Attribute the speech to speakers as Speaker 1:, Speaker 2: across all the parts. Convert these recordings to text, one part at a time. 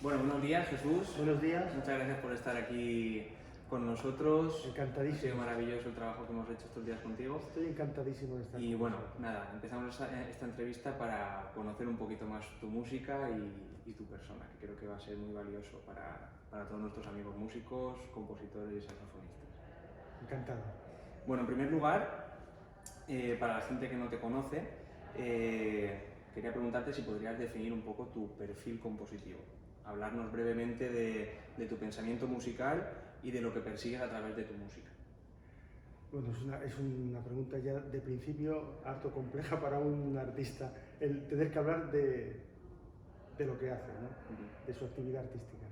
Speaker 1: Bueno, buenos días, Jesús.
Speaker 2: Buenos días.
Speaker 1: Muchas gracias por estar aquí con nosotros.
Speaker 2: Encantadísimo.
Speaker 1: Ha sido maravilloso el trabajo que hemos hecho estos días contigo.
Speaker 2: Estoy encantadísimo de estar
Speaker 1: Y
Speaker 2: con
Speaker 1: bueno,
Speaker 2: vosotros.
Speaker 1: nada, empezamos esta entrevista para conocer un poquito más tu música y tu persona, que creo que va a ser muy valioso para todos nuestros amigos músicos, compositores y saxofonistas.
Speaker 2: Encantado.
Speaker 1: Bueno, en primer lugar, para la gente que no te conoce, quería preguntarte si podrías definir un poco tu perfil compositivo. Hablarnos brevemente de tu pensamiento musical y de lo que persigues a través de tu música.
Speaker 2: Bueno, es una pregunta ya de principio harto compleja para un artista, el tener que hablar de lo que hace, ¿no? De su actividad artística.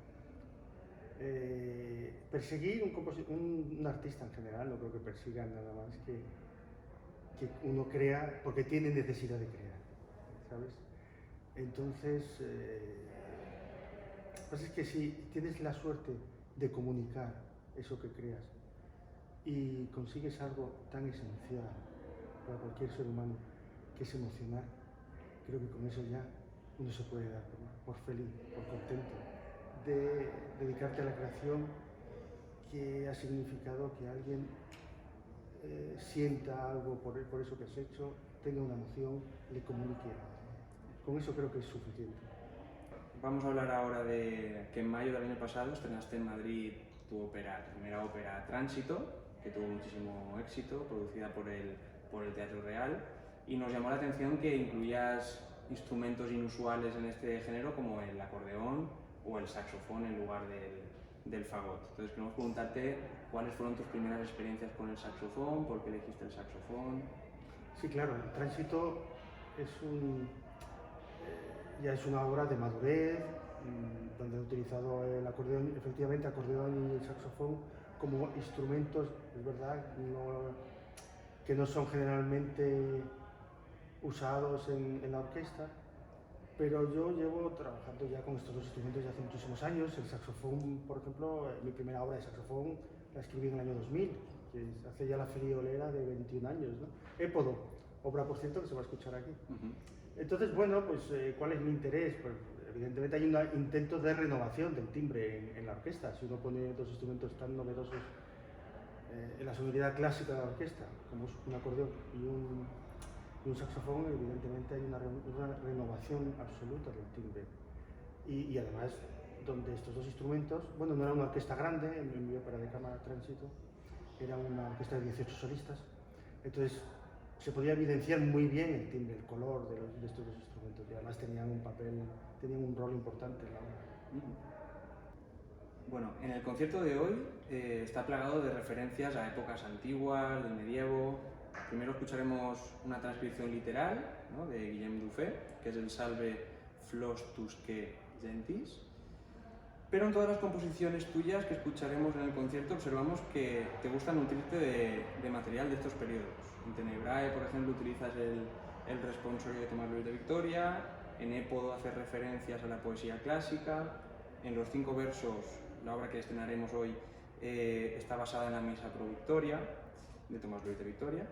Speaker 2: Perseguir un artista en general, no creo que persiga nada más que uno crea porque tiene necesidad de crear, ¿sabes? Entonces, pues es que si tienes la suerte de comunicar eso que creas y consigues algo tan esencial para cualquier ser humano que es emocionar, creo que con eso ya uno se puede dar por feliz, por contento de dedicarte a la creación que ha significado que alguien sienta algo por eso que has hecho, tenga una emoción, le comunique. Con eso creo que es suficiente.
Speaker 1: Vamos a hablar ahora de que en mayo del año pasado estrenaste en Madrid tu primera ópera Tránsito, que tuvo muchísimo éxito, producida por el Teatro Real, y nos llamó la atención que incluyas instrumentos inusuales en este género como el acordeón o el saxofón en lugar del fagot. Entonces queremos preguntarte cuáles fueron tus primeras experiencias con el saxofón, por qué elegiste el saxofón.
Speaker 2: Sí, claro, el Tránsito ya es una obra de madurez, donde he utilizado el acordeón, efectivamente acordeón y el saxofón como instrumentos, es verdad, que no son generalmente usados en la orquesta, pero yo llevo trabajando ya con estos dos instrumentos ya hace muchísimos años. El saxofón, por ejemplo, mi primera obra de saxofón la escribí en el año 2000, que hace ya la friolera de 21 años, ¿no? Épodo, obra por cierto que se va a escuchar aquí. Entonces, bueno, pues ¿cuál es mi interés? Pues evidentemente hay un intento de renovación del timbre en la orquesta. Si uno pone dos instrumentos tan novedosos en la sonoridad clásica de la orquesta, como es un acordeón y un saxofón, evidentemente hay una renovación absoluta del timbre. Y además, donde estos dos instrumentos, bueno, no era una orquesta grande, en mi ópera de cámara Tránsito, era una orquesta de 18 solistas, entonces se podía evidenciar muy bien el timbre, el color de estos dos instrumentos, y además tenían un rol importante en la obra.
Speaker 1: Bueno, en el concierto de hoy está plagado de referencias a épocas antiguas, del medievo. Primero escucharemos una transcripción literal, ¿no?, de Guillem Dufay, que es el Salve Flos Tusque Gentis. Pero en todas las composiciones tuyas que escucharemos en el concierto observamos que te gusta nutrirte de material de estos periodos. En Tenebrae, por ejemplo, utilizas el responsorio de Tomás Luis de Victoria, en Épodo haces referencias a la poesía clásica, en los 5 versos, la obra que estrenaremos hoy, está basada en la Misa Pro Victoria, de Tomás Luis de Victoria,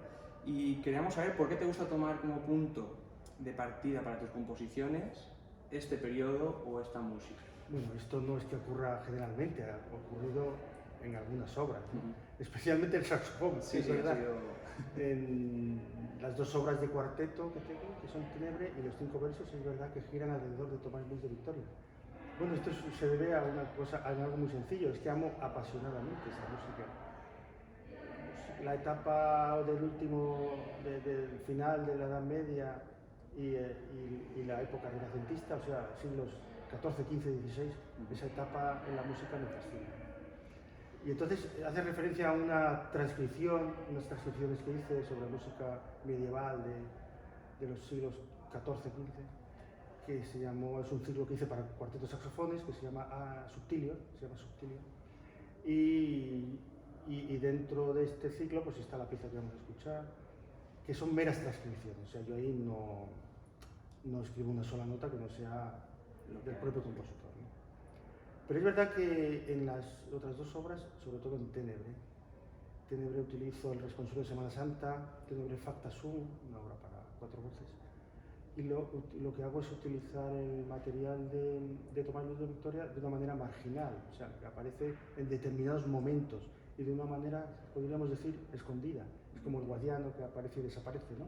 Speaker 1: y queríamos saber por qué te gusta tomar como punto de partida para tus composiciones este periodo o esta música.
Speaker 2: Bueno, esto no es que ocurra generalmente, ha ocurrido en algunas obras, ¿no? Especialmente el saxofón,
Speaker 1: sí,
Speaker 2: es verdad.
Speaker 1: Sido...
Speaker 2: En las 2 obras de cuarteto que tengo, que son Tenebre y los 5 versos, es verdad que giran alrededor de Tomás Luis de Victoria. Bueno, esto se debe a algo muy sencillo, es que amo apasionadamente esa música. La etapa del final de la Edad Media y la época renacentista, o sea, siglos XIV, XV, XVI, esa etapa en la música me fascina. Y entonces hace referencia a unas transcripciones que hice sobre música medieval de los siglos XIV, XV, que es un ciclo que hice para cuarteto de saxofones, que se llama Subtilio, y dentro de este ciclo pues está la pieza que vamos a escuchar, que son meras transcripciones, o sea, yo ahí no escribo una sola nota que no sea del propio compositor, ¿no? Pero es verdad que en las otras 2 obras, sobre todo en Tenebre utilizo el responsorio de Semana Santa, Tenebre Facta Sum, una obra para 4 voces, y lo que hago es utilizar el material de Tomás Luis de Victoria de una manera marginal, o sea, que aparece en determinados momentos y de una manera, podríamos decir, escondida. Es como el guardiano que aparece y desaparece, ¿no?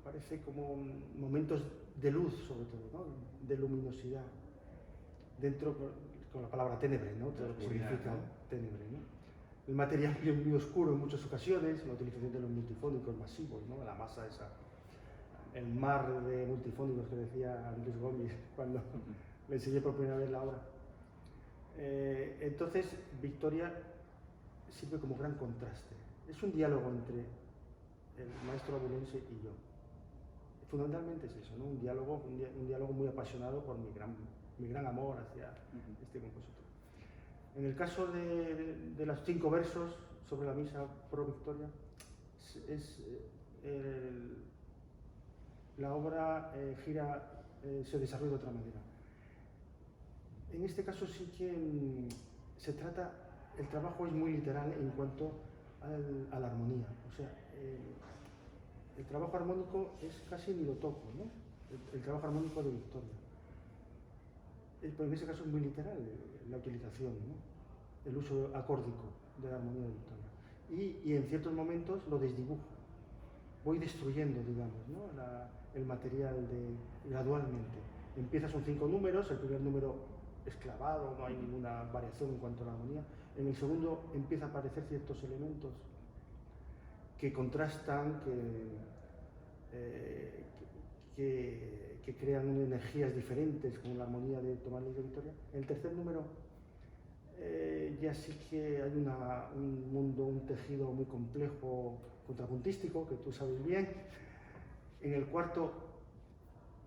Speaker 2: Aparece como momentos de luz, sobre todo, ¿no? De luminosidad. Dentro, con la palabra tenebre, ¿no? Todo lo que significa, ¿no? Tenebre, ¿no? El material es muy oscuro en muchas ocasiones, la utilización de los multifónicos masivos, ¿no? La masa esa, el mar de multifónicos que decía Andrés Gómez cuando le enseñé por primera vez la obra. Entonces, Victoria sirve como gran contraste. Es un diálogo entre el maestro abulense y yo. Fundamentalmente es eso, ¿no? Un diálogo muy apasionado por mi gran amor hacia este compositor. En el caso de los 5 versos sobre la misa pro Victoria, la obra se desarrolla de otra manera. En este caso sí que el trabajo es muy literal en cuanto a la armonía. O sea, el trabajo armónico es casi ni lo toco, ¿no? El trabajo armónico de Victoria. Pero en ese caso es muy literal la utilización, ¿no? El uso acórdico de la armonía de Victoria. Y en ciertos momentos lo desdibujo. Voy destruyendo, digamos, ¿no? El material gradualmente. Empieza, son 5 números, el primer número es clavado, no hay ninguna variación en cuanto a la armonía. En el segundo empieza a aparecer ciertos elementos que contrastan, que crean energías diferentes, como la armonía de Tomás Luis de Victoria. En el tercer número ya sí que hay un mundo, un tejido muy complejo, contrapuntístico, que tú sabes bien. En el cuarto,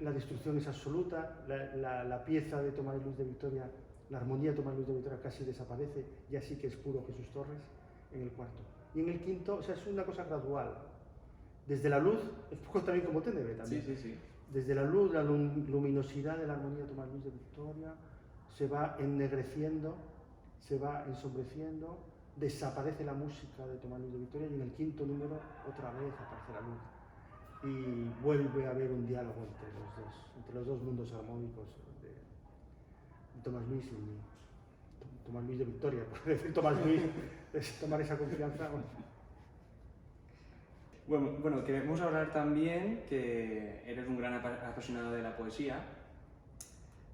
Speaker 2: la destrucción es absoluta, la pieza de Tomás Luis de Victoria, la armonía de Tomás Luis de Victoria casi desaparece, ya sí que es puro Jesús Torres, en el cuarto. Y en el quinto, o sea, es una cosa gradual. Desde la luz, es poco también como Tenebre también.
Speaker 1: Sí, sí, sí.
Speaker 2: Desde la luz, la luminosidad de la armonía de Tomás Luis de Victoria se va ennegreciendo, se va ensombreciendo, desaparece la música de Tomás Luis de Victoria y en el quinto número otra vez aparece la luz. Y vuelve a haber un diálogo entre los dos mundos armónicos de Tomás Luis y Tomás Luis de Victoria, por decir Tomás Luis, es tomar esa confianza.
Speaker 1: Bueno, queremos hablar también que eres un gran apasionado de la poesía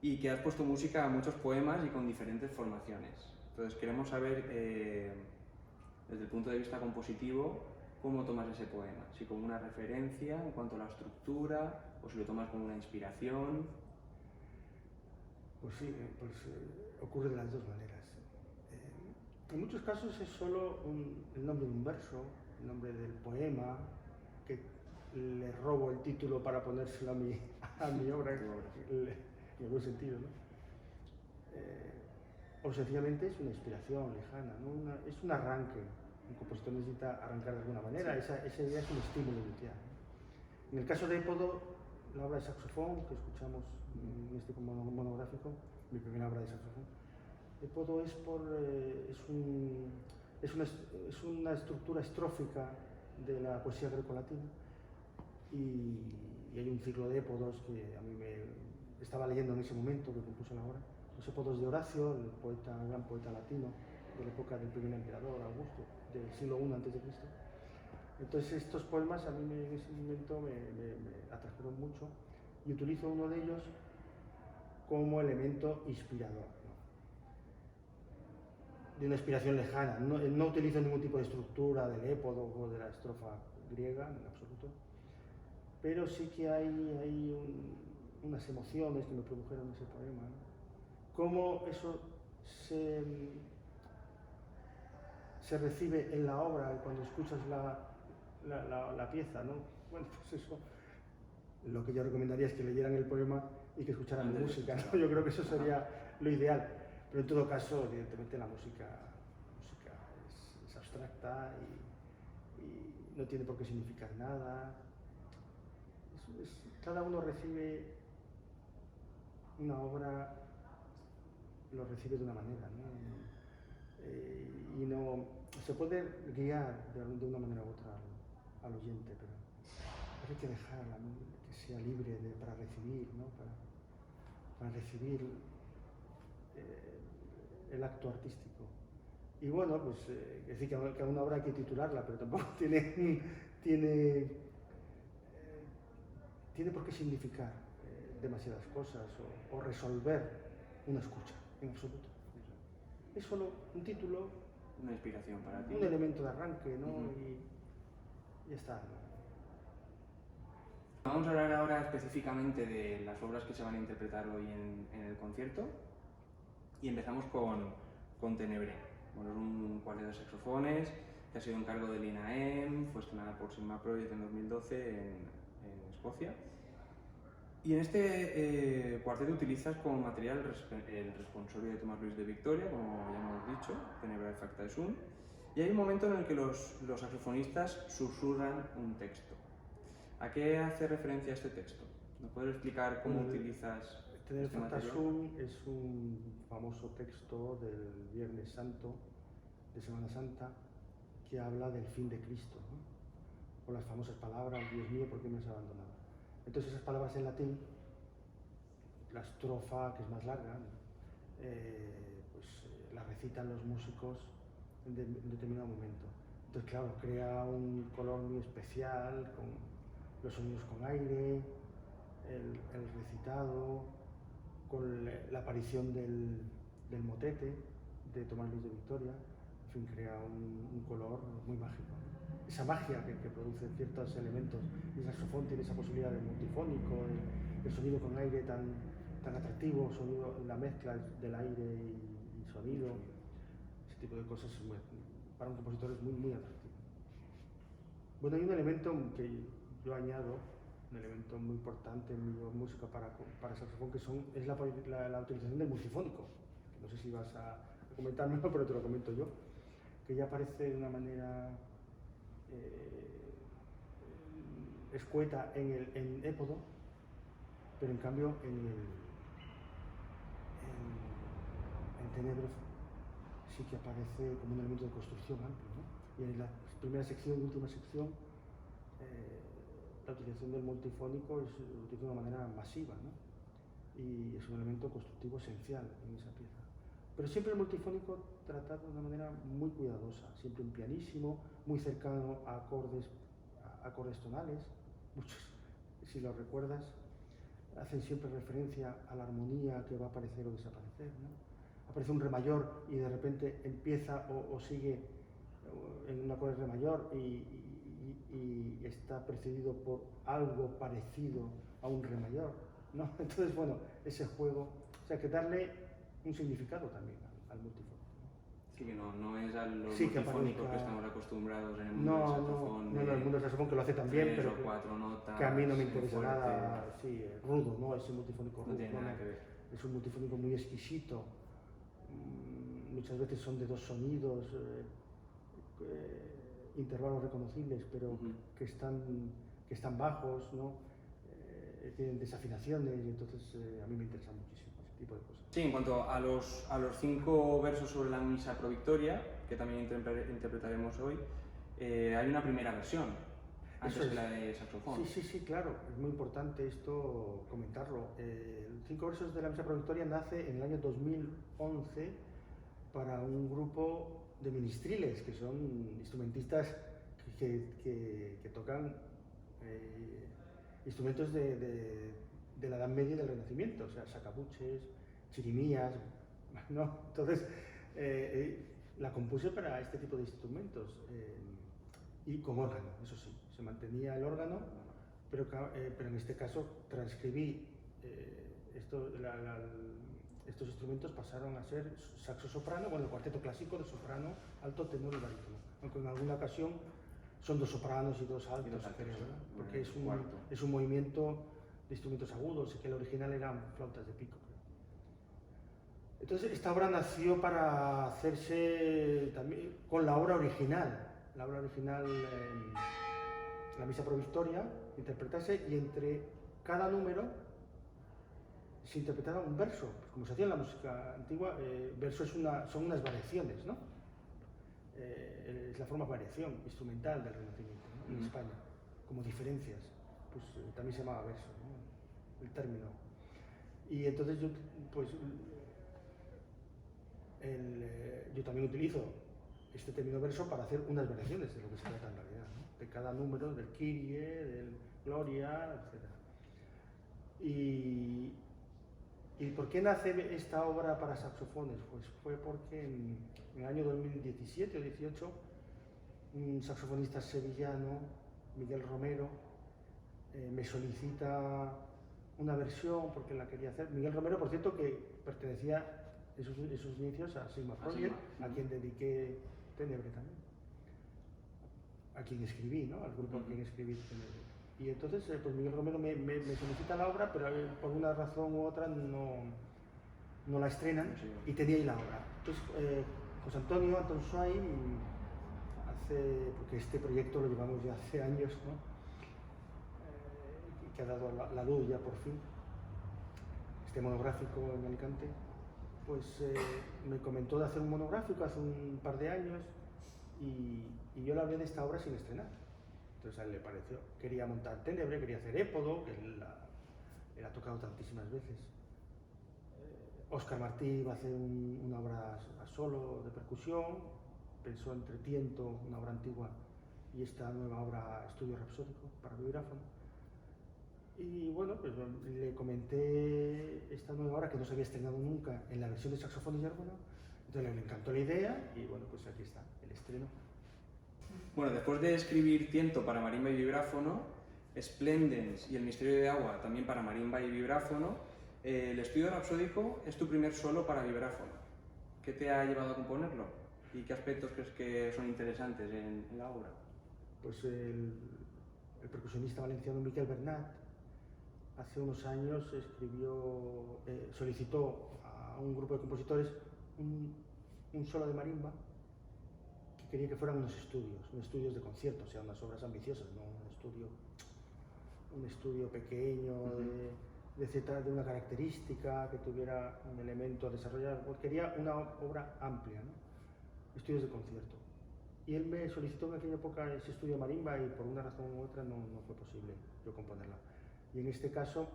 Speaker 1: y que has puesto música a muchos poemas y con diferentes formaciones. Entonces queremos saber, desde el punto de vista compositivo, cómo tomas ese poema. Si como una referencia en cuanto a la estructura, o si lo tomas como una inspiración.
Speaker 2: Pues sí, ocurre de las dos maneras. En muchos casos es solo el nombre de un verso, el nombre del poema, que le robo el título para ponérselo a mi obra, en algún sentido, ¿no? O sencillamente es una inspiración lejana, ¿no? Es un arranque. Un compositor necesita arrancar de alguna manera, esa idea es un estímulo inicial, ¿no? En el caso de Épodo, la obra de saxofón que escuchamos en este monográfico, mi primera obra de saxofón, Épodo es una estructura estrófica de la poesía grecolatina y hay un ciclo de épodos que a mí me estaba leyendo en ese momento que compuso la obra, los épodos de Horacio, el gran poeta latino de la época del primer emperador Augusto, del siglo I a.C. Entonces estos poemas a mí en ese momento me atrajeron mucho y utilizo uno de ellos como elemento inspirador, ¿no? De una inspiración lejana. No utilizo ningún tipo de estructura del épodo o de la estrofa griega, en absoluto, pero sí que hay unas emociones que me produjeron ese poema, ¿no? Cómo eso se recibe en la obra cuando escuchas la pieza, ¿no? Bueno, pues eso, lo que yo recomendaría es que leyeran el poema y que escucharan la música, ¿no? Yo creo que eso sería lo ideal, pero en todo caso, evidentemente la música es abstracta y no tiene por qué significar nada. Cada uno recibe una obra, lo recibe de una manera, ¿no? Y no se puede guiar de una manera u otra al oyente, pero hay que dejarla, ¿no? Que sea libre para recibir, ¿no? Para recibir el acto artístico. Y bueno, pues es decir que a una obra hay que titularla, pero tampoco tiene por qué significar demasiadas cosas o resolver una escucha, en absoluto. Es solo un título,
Speaker 1: una inspiración para ti,
Speaker 2: un elemento de arranque, ¿no? Y ya está, ¿no?
Speaker 1: Vamos a hablar ahora específicamente de las obras que se van a interpretar hoy en el concierto y empezamos con Tenebré. Bueno, es un cuarteto de saxofones que ha sido encargo de Lina M, fue estrenada por Sigma Project en 2012 en Escocia. Y en este cuarteto utilizas como material el responsorio de Tomás Luis de Victoria, como ya hemos dicho, Tenebrae Factae Sunt, y hay un momento en el que los saxofonistas susurran un texto. ¿A qué hace referencia este texto? ¿Nos puedes explicar cómo utilizas
Speaker 2: este material? Es un famoso texto del Viernes Santo, de Semana Santa, que habla del fin de Cristo, ¿no? Con las famosas palabras, Dios mío, ¿por qué me has abandonado? Entonces esas palabras en latín, la estrofa, que es más larga, la recitan los músicos en determinado momento. Entonces, claro, crea un color muy especial, con los sonidos con aire, el recitado, con la aparición del motete de Tomás Luis de Victoria, en fin, crea un color muy mágico. Esa magia que produce ciertos elementos. El saxofón tiene esa posibilidad del multifónico, el sonido con aire tan atractivo, la mezcla del aire y sonido, ese tipo de cosas para un compositor es muy, muy atractivo. Bueno, hay un elemento que yo añado, un elemento muy importante en mi música para saxofón, que es la utilización del multifónico. No sé si vas a comentármelo, pero te lo comento yo, que ya aparece de una manera escueta en épodo, pero en cambio en Tenebro sí que aparece como un elemento de construcción amplio, ¿no? Y en la primera sección y última sección la utilización del multifónico es utilizado de una manera masiva, ¿no? Y es un elemento constructivo esencial en esa pieza. Pero siempre el multifónico tratado de una manera muy cuidadosa, siempre un pianísimo, muy cercano a acordes tonales. Muchos, si lo recuerdas, hacen siempre referencia a la armonía que va a aparecer o desaparecer, ¿no? Aparece un re mayor y de repente empieza o sigue en un acorde re mayor y está precedido por algo parecido a un re mayor, ¿no? Entonces, bueno, ese juego, o sea, que darle un significado también al multifónico.
Speaker 1: Sí, que no es a los multifónicos que estamos acostumbrados en el mundo del saxofón.
Speaker 2: No, en el mundo del saxofón, que lo hace también, pero que a mí no me interesa nada, sí, rudo, ¿no? Ese multifónico rudo.
Speaker 1: No tiene nada que ver.
Speaker 2: Es un multifónico muy exquisito, muchas veces son de dos sonidos, intervalos reconocibles, pero que están bajos, ¿no? Tienen desafinaciones, y entonces a mí me interesa muchísimo ese tipo de cosas.
Speaker 1: Sí, en cuanto a los 5 versos sobre la Misa Pro Victoria, que también interpretaremos hoy, hay una primera versión, antes que la de saxofón.
Speaker 2: Sí, claro, es muy importante esto comentarlo. 5 versos de la Misa Pro Victoria nace en el año 2011 para un grupo de ministriles, que son instrumentistas que tocan instrumentos de la Edad Media y del Renacimiento, o sea, sacabuches, chirimías, ¿no? Entonces, la compuse para este tipo de instrumentos y con órgano, eso sí, se mantenía el órgano, pero en este caso transcribí estos instrumentos pasaron a ser saxo-soprano, bueno, el cuarteto clásico de soprano, alto, tenor y barítono, aunque en alguna ocasión son 2 sopranos y 2 altos, porque es un movimiento de instrumentos agudos, y que el original eran flautas de pico. Entonces, esta obra nació para hacerse también con la obra original, la Misa Pro Victoria, interpretarse, y entre cada número se interpretaba un verso, como se hacía en la música antigua. Verso son unas variaciones, ¿no? Es la forma variación instrumental del Renacimiento, ¿no? En España, como diferencias. pues también se llamaba verso, ¿no? El término. Y entonces yo, pues, yo también utilizo este término verso para hacer unas variaciones de lo que se trata en realidad, ¿no? De cada número, del Kyrie, del Gloria, etc. ¿Y por qué nace esta obra para saxofones? Pues fue porque en el año 2017 o 18 un saxofonista sevillano, Miguel Romero, me solicita una versión porque la quería hacer. Miguel Romero, por cierto, que pertenecía en sus inicios a Sigma Project, a quien dediqué Tenebre también, a quien escribí, ¿no? Al grupo a quien escribí Tenebre. Y entonces, pues Miguel Romero me solicita la obra, pero por una razón u otra no la estrenan, y tenía ahí la obra. Entonces, José Antonio Suay, porque este proyecto lo llevamos ya hace años, ¿no? Que ha dado la luz ya por fin, este monográfico en Alicante, pues me comentó de hacer un monográfico hace un par de años, y yo le hablé de esta obra sin estrenar. Entonces a él le pareció, quería montar Tenebre, quería hacer Épodo, que él ha tocado tantísimas veces. Óscar Martí va a hacer una obra a solo de percusión, pensó entre Tiento, una obra antigua, y esta nueva obra, Estudio Rapsódico para vibráfono. Y bueno, pues le comenté esta nueva obra que no se había estrenado nunca en la versión de saxofón y órgano, entonces le encantó la idea, y bueno, pues aquí está, el estreno.
Speaker 1: Bueno, después de escribir Tiento para marimba y vibráfono, Splendens y El misterio de agua también para marimba y vibráfono, el Estudio Rapsódico es tu primer solo para vibráfono. ¿Qué te ha llevado a componerlo? ¿Y qué aspectos crees que son interesantes en la obra?
Speaker 2: Pues el percusionista valenciano Miquel Bernat hace unos años solicitó a un grupo de compositores un solo de marimba, que quería que fueran unos estudios de concierto, o sea, unas obras ambiciosas, no un estudio pequeño de una característica, que tuviera un elemento a desarrollar. Pues quería una obra amplia, ¿no? Estudios de concierto. Y él me solicitó en aquella época ese estudio de marimba, y por una razón u otra no fue posible yo componerla. Y en este caso,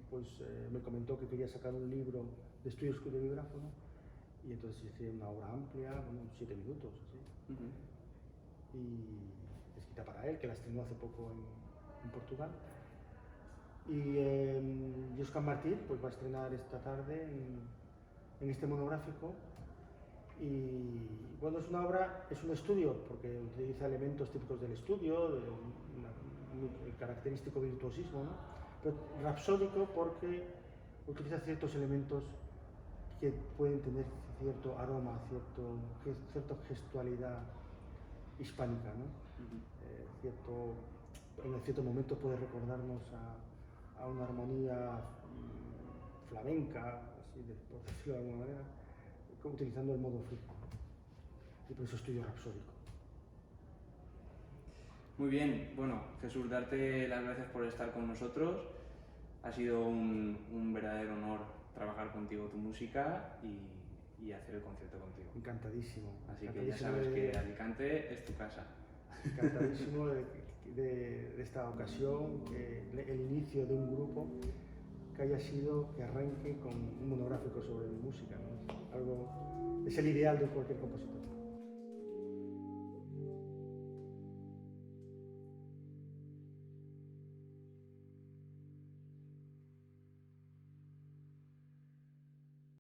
Speaker 2: pues me comentó que quería sacar un libro de estudios de vibráfono, y entonces hice una obra amplia, 7 minutos, así. Y escrita para él, que la estrenó hace poco en Portugal. Y Óscar Martí pues va a estrenar esta tarde en este monográfico. Y bueno, es una obra, es un estudio, porque utiliza elementos típicos del estudio, el característico virtuosismo, ¿no? Pero rapsódico porque utiliza ciertos elementos que pueden tener cierto aroma, cierta gestualidad hispánica, ¿no? En cierto momento puede recordarnos a una armonía flamenca, así por decirlo de alguna manera, utilizando el modo flipo, y por eso estudio rapsódico.
Speaker 1: Muy bien, bueno, Jesús, darte las gracias por estar con nosotros. Ha sido un verdadero honor trabajar contigo tu música y hacer el concierto contigo.
Speaker 2: Encantadísimo.
Speaker 1: Así que ya sabes que Alicante es tu casa.
Speaker 2: Encantadísimo de esta ocasión, el inicio de un grupo que arranque con un monográfico sobre música, ¿no? Es el ideal de cualquier compositor.